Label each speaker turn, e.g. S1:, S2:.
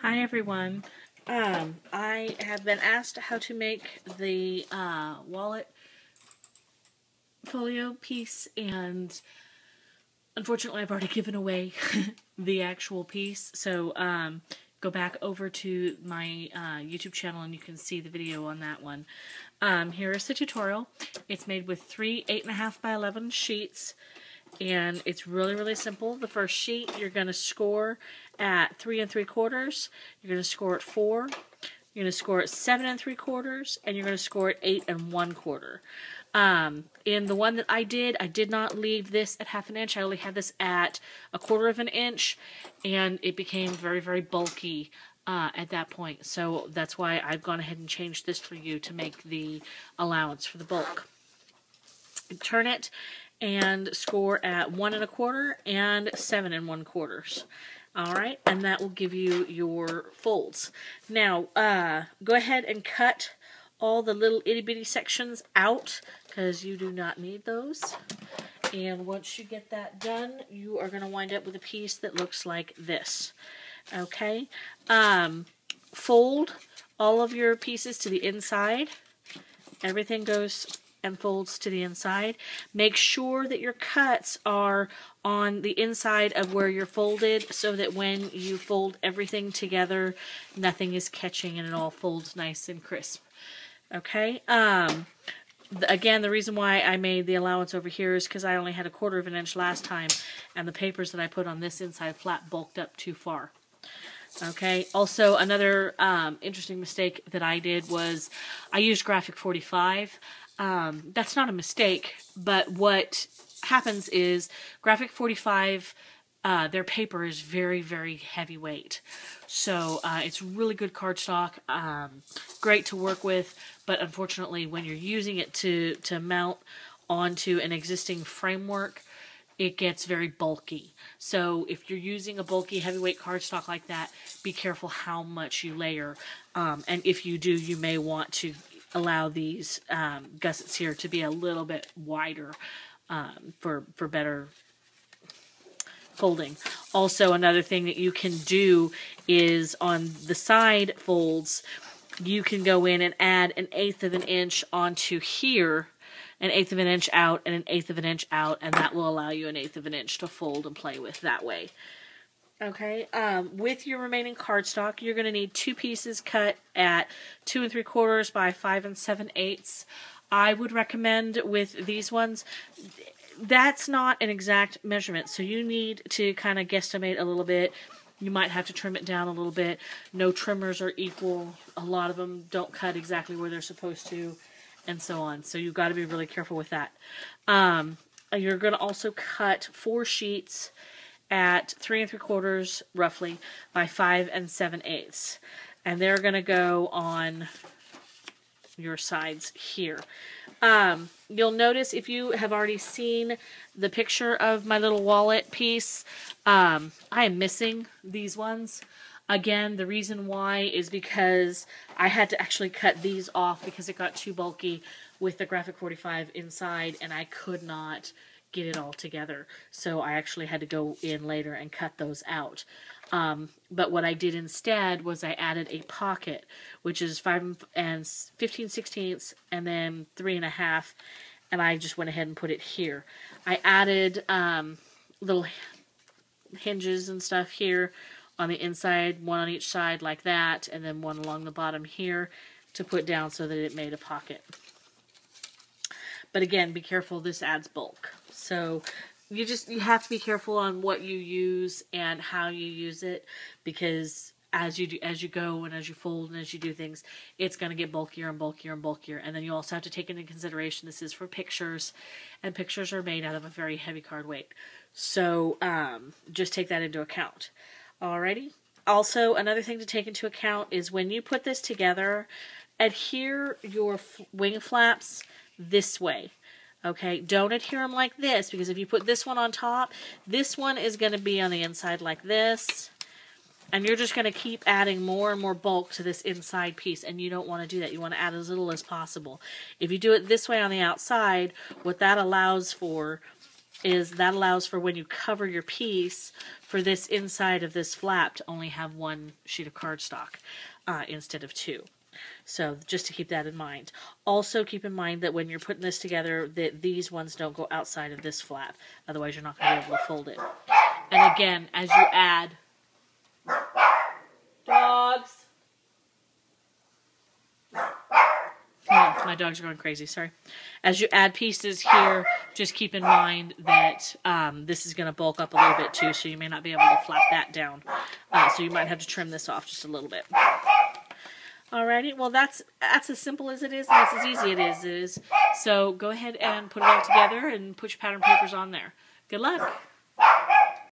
S1: Hi everyone. I have been asked how to make the wallet folio piece, and unfortunately I've already given away the actual piece, so go back over to my YouTube channel and you can see the video on that one. Here is the tutorial. It's made with 3 8.5 by 11 sheets, and it's really simple. The first sheet you're going to score at 3 3/4, you're going to score at 4, you're going to score at 7 3/4, and you're going to score at 8 1/4. In the one that I did not leave this at 1/2 inch. I only had this at 1/4 inch, and it became very bulky at that point. So that's why I've gone ahead and changed this for you to make the allowance for the bulk. Turn it and score at 1 1/4 and 7 1/4. Alright, and that will give you your folds. Now, go ahead and cut all the little itty bitty sections out, because you do not need those. And once you get that done, you are going to wind up with a piece that looks like this. Okay? Fold all of your pieces to the inside. Everything goes and folds to the inside. Make sure that your cuts are on the inside of where you're folded, so that when you fold everything together, nothing is catching and it all folds nice and crisp. Okay? Again, the reason why I made the allowance over here is because I only had 1/4 inch last time, and the papers that I put on this inside flap bulked up too far. Okay, also another interesting mistake that I did was I used Graphic 45. That's not a mistake, but what happens is Graphic 45, their paper is very heavyweight. So it's really good cardstock, great to work with, but unfortunately when you're using it to mount onto an existing framework, it gets very bulky. So if you're using a bulky heavyweight cardstock like that, be careful how much you layer. And if you do, you may want to allow these gussets here to be a little bit wider for better folding. Also, another thing that you can do is on the side folds, you can go in and add 1/8 inch onto here, 1/8 inch out, and 1/8 inch out, and that will allow you 1/8 inch to fold and play with that way. Okay, with your remaining cardstock, you're going to need 2 pieces cut at 2 3/4 by 5 7/8. I would recommend with these ones, that's not an exact measurement, so you need to kind of guesstimate a little bit. You might have to trim it down a little bit. No trimmers are equal. A lot of them don't cut exactly where they're supposed to, and so on. So you've got to be really careful with that. You're going to also cut 4 sheets at 3 3/4 roughly by 5 7/8, and they're going to go on your sides here. You'll notice, if you have already seen the picture of my little wallet piece, I am missing these ones. Again, the reason why is because I had to actually cut these off because it got too bulky with the Graphic 45 inside, and I could not get it all together. So I actually had to go in later and cut those out. But what I did instead was I added a pocket, which is 5 15/16 and then 3 1/2, and I just went ahead and put it here. I added little hinges and stuff here on the inside, one on each side like that, and then one along the bottom here to put down so that it made a pocket. But again, be careful, this adds bulk. So you have to be careful on what you use and how you use it, because as you go and as you fold and as you do things, it's going to get bulkier and bulkier and bulkier. And then you also have to take into consideration this is for pictures, and pictures are made out of a very heavy card weight. So just take that into account. Alrighty. Also, another thing to take into account is when you put this together, adhere your wing flaps this way. Okay, don't adhere them like this, because if you put this one on top, this one is going to be on the inside like this, and you're just going to keep adding more and more bulk to this inside piece, and you don't want to do that. You want to add as little as possible. If you do it this way on the outside, what that allows for is that allows for when you cover your piece for this inside of this flap to only have one sheet of cardstock instead of two. So just to keep that in mind. Also keep in mind that when you're putting this together that these ones don't go outside of this flap. Otherwise you're not going to be able to fold it. And again, as you add dogs. Oh, my dogs are going crazy, sorry. As you add pieces here, just keep in mind that this is going to bulk up a little bit too, so you may not be able to flap that down. So you might have to trim this off just a little bit. Alrighty, well that's as simple as it is, and that's as easy as it is. So go ahead and put it all together and put your pattern papers on there. Good luck!